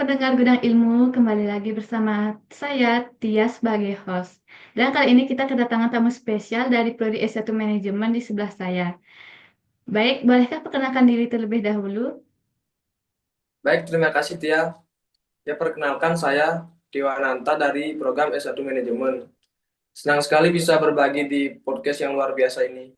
pendengar Gudang Ilmu, kembali lagi bersama saya, Tia, sebagai host. Dan kali ini kita kedatangan tamu spesial dari Prodi S1 Manajemen di sebelah saya. Baik, bolehkah perkenalkan diri terlebih dahulu? Baik, terima kasih Tia. Ya, perkenalkan saya Dewananta dari program S1 Manajemen. Senang sekali bisa berbagi di podcast yang luar biasa ini.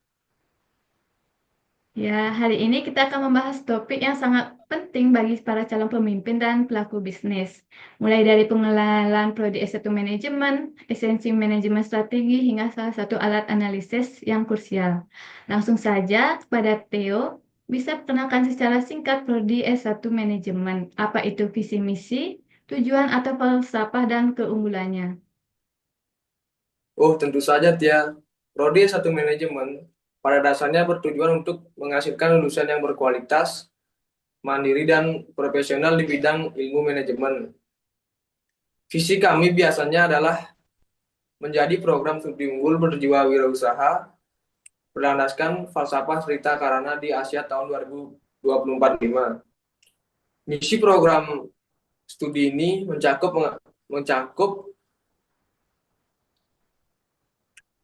Ya, hari ini kita akan membahas topik yang sangat penting bagi para calon pemimpin dan pelaku bisnis. Mulai dari pengenalan Prodi S1 Manajemen, esensi manajemen strategi, hingga salah satu alat analisis yang krusial. Langsung saja kepada Theo, bisa perkenalkan secara singkat Prodi S1 Manajemen. Apa itu visi misi, tujuan atau falsafah dan keunggulannya? Oh, tentu saja Tia. Prodi S1 Manajemen pada dasarnya bertujuan untuk menghasilkan lulusan yang berkualitas, mandiri, dan profesional di bidang ilmu manajemen. Visi kami biasanya adalah menjadi program studi unggul berjiwa wirausaha berlandaskan falsafah cerita karena di Asia tahun 2024-5. Misi program studi ini mencakup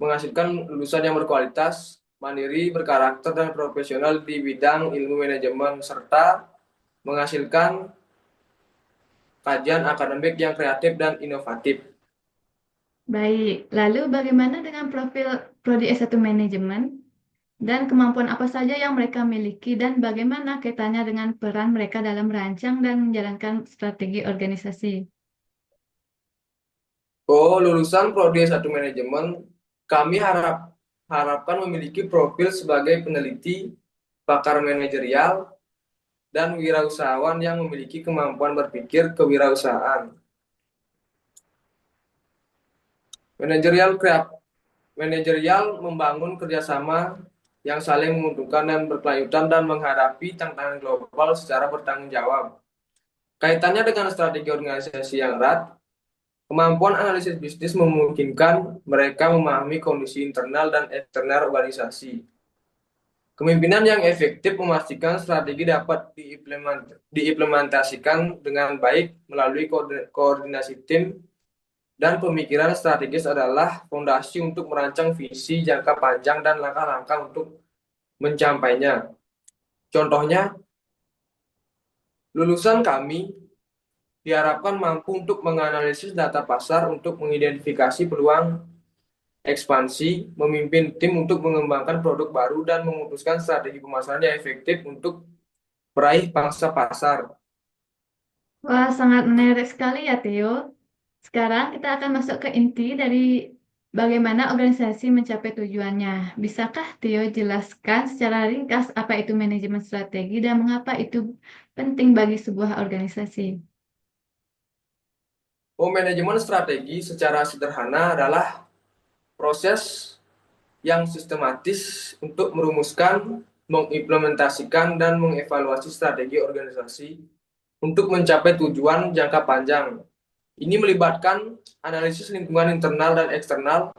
menghasilkan lulusan yang berkualitas, mandiri, berkarakter, dan profesional di bidang ilmu manajemen, serta menghasilkan kajian akademik yang kreatif dan inovatif. Baik, lalu bagaimana dengan profil Prodi S1 Manajemen? Dan kemampuan apa saja yang mereka miliki dan bagaimana kaitannya dengan peran mereka dalam merancang dan menjalankan strategi organisasi. Oh, lulusan Prodi S1 Manajemen, kami harapkan memiliki profil sebagai peneliti, pakar manajerial, dan wirausahawan yang memiliki kemampuan berpikir kewirausahaan. Manajerial Manajerial membangun kerjasama yang saling menguntungkan dan berkelanjutan dan menghadapi tantangan global secara bertanggung jawab. Kaitannya dengan strategi organisasi yang erat, kemampuan analisis bisnis memungkinkan mereka memahami kondisi internal dan eksternal organisasi. Kepemimpinan yang efektif memastikan strategi dapat diimplementasikan dengan baik melalui koordinasi tim dan pemikiran strategis adalah fondasi untuk merancang visi jangka panjang dan langkah-langkah untuk mencapainya. Contohnya, lulusan kami diharapkan mampu untuk menganalisis data pasar untuk mengidentifikasi peluang ekspansi, memimpin tim untuk mengembangkan produk baru, dan memutuskan strategi pemasaran yang efektif untuk meraih pangsa pasar. Wah, sangat menarik sekali ya, Theo. Sekarang kita akan masuk ke inti dari bagaimana organisasi mencapai tujuannya. Bisakah Theo jelaskan secara ringkas apa itu manajemen strategi dan mengapa itu penting bagi sebuah organisasi? Manajemen strategi secara sederhana adalah proses yang sistematis untuk merumuskan, mengimplementasikan, dan mengevaluasi strategi organisasi untuk mencapai tujuan jangka panjang. Ini melibatkan analisis lingkungan internal dan eksternal,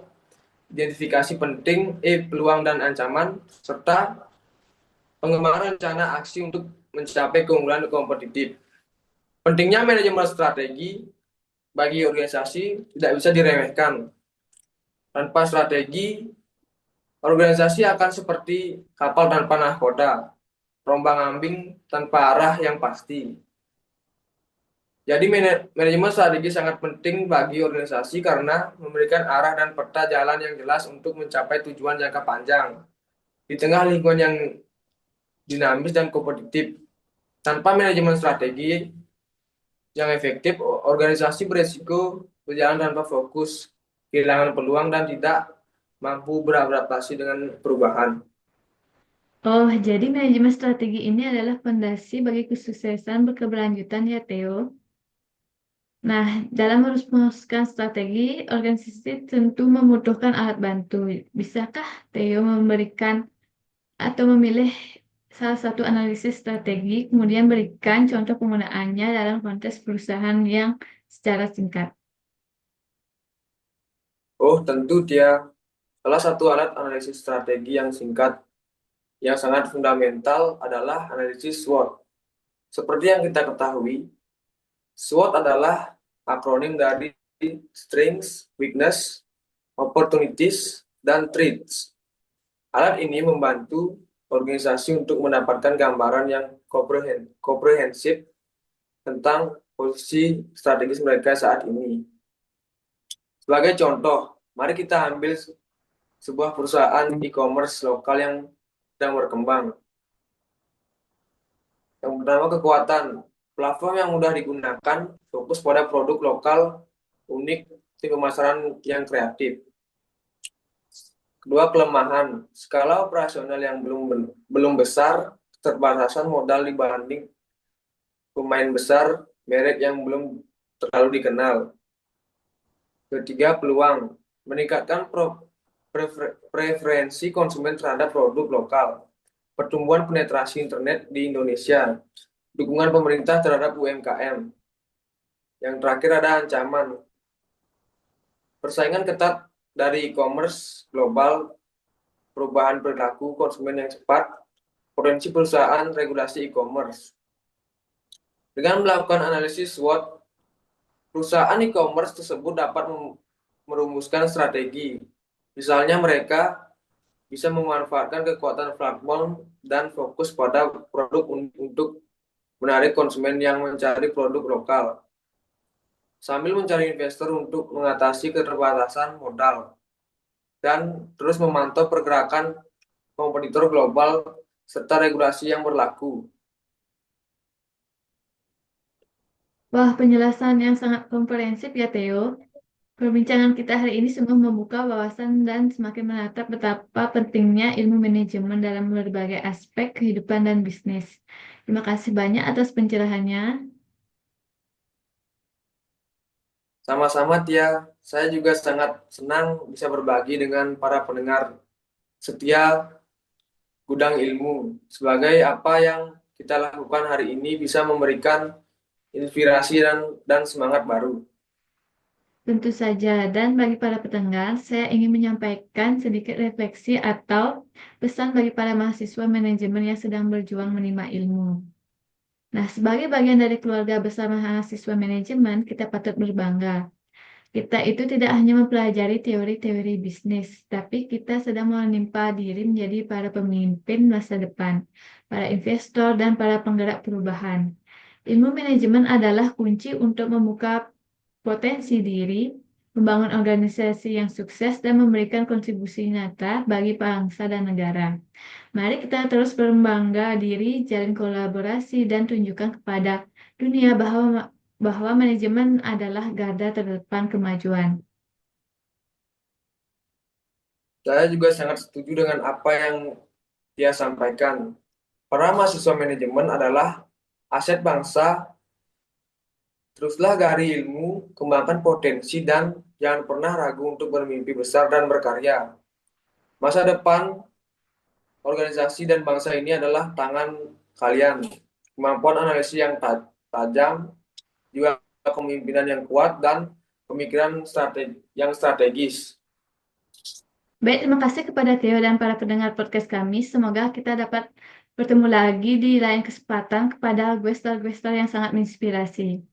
identifikasi penting, peluang dan ancaman, serta pengembangan rencana aksi untuk mencapai keunggulan kompetitif. Pentingnya manajemen strategi bagi organisasi tidak bisa diremehkan. Tanpa strategi, organisasi akan seperti kapal tanpa nahkoda, rombang-ambing tanpa arah yang pasti. Jadi manajemen strategi sangat penting bagi organisasi karena memberikan arah dan peta jalan yang jelas untuk mencapai tujuan jangka panjang. Di tengah lingkungan yang dinamis dan kompetitif, tanpa manajemen strategi yang efektif, organisasi beresiko berjalan tanpa fokus, kehilangan peluang, dan tidak mampu beradaptasi dengan perubahan. Oh, jadi manajemen strategi ini adalah fondasi bagi kesuksesan berkeberlanjutan ya, Theo. Nah, dalam merumuskan strategi, organisasi tentu membutuhkan alat bantu. Bisakah Theo memberikan atau memilih salah satu analisis strategi, kemudian berikan contoh penggunaannya dalam konteks perusahaan yang secara singkat? Oh, tentu dia salah satu alat analisis strategi yang singkat yang sangat fundamental adalah analisis SWOT. Seperti yang kita ketahui, SWOT adalah akronim dari Strengths, Weakness, Opportunities, dan Threats. Alat ini membantu organisasi untuk mendapatkan gambaran yang komprehensif tentang posisi strategis mereka saat ini. Sebagai contoh, mari kita ambil sebuah perusahaan e-commerce lokal yang sedang berkembang. Yang pertama, kekuatan. Platform yang mudah digunakan, fokus pada produk lokal, unik, tim pemasaran yang kreatif. Kedua, kelemahan. Skala operasional yang belum besar, keterbatasan modal dibanding pemain besar, merek yang belum terlalu dikenal. Ketiga, peluang. Meningkatkan preferensi konsumen terhadap produk lokal. Pertumbuhan penetrasi internet di Indonesia. Dukungan pemerintah terhadap UMKM. Yang terakhir ada ancaman. Persaingan ketat dari e-commerce global, perubahan perilaku konsumen yang cepat, potensi perusahaan regulasi e-commerce. Dengan melakukan analisis SWOT, perusahaan e-commerce tersebut dapat merumuskan strategi. Misalnya mereka bisa memanfaatkan kekuatan platform dan fokus pada produk untuk menarik konsumen yang mencari produk lokal, sambil mencari investor untuk mengatasi keterbatasan modal, dan terus memantau pergerakan kompetitor global serta regulasi yang berlaku. Wah, penjelasan yang sangat komprehensif ya, Theo. Perbincangan kita hari ini sungguh membuka wawasan dan semakin menatap betapa pentingnya ilmu manajemen dalam berbagai aspek kehidupan dan bisnis. Terima kasih banyak atas pencerahannya. Sama-sama Tia, saya juga sangat senang bisa berbagi dengan para pendengar setia Gudang Ilmu. Sebagai apa yang kita lakukan hari ini bisa memberikan inspirasi dan semangat baru. Tentu saja, dan bagi para pendengar, saya ingin menyampaikan sedikit refleksi atau pesan bagi para mahasiswa manajemen yang sedang berjuang menimba ilmu. Nah, sebagai bagian dari keluarga besar mahasiswa manajemen, kita patut berbangga. Kita itu tidak hanya mempelajari teori-teori bisnis, tapi kita sedang menimpa diri menjadi para pemimpin masa depan, para investor, dan para penggerak perubahan. Ilmu manajemen adalah kunci untuk membuka potensi diri, membangun organisasi yang sukses, dan memberikan kontribusi nyata bagi bangsa dan negara. Mari kita terus berbangga diri, jalin kolaborasi, dan tunjukkan kepada dunia bahwa manajemen adalah garda terdepan kemajuan. Saya juga sangat setuju dengan apa yang dia sampaikan. Para mahasiswa manajemen adalah aset bangsa. Teruslah gali ilmu, kembangkan potensi, dan jangan pernah ragu untuk bermimpi besar dan berkarya. Masa depan organisasi dan bangsa ini adalah tangan kalian. Kemampuan analisis yang tajam, juga kepemimpinan yang kuat, dan pemikiran yang strategis. Baik, terima kasih kepada Theo dan para pendengar podcast kami. Semoga kita dapat bertemu lagi di lain kesempatan kepada guest-star yang sangat menginspirasi.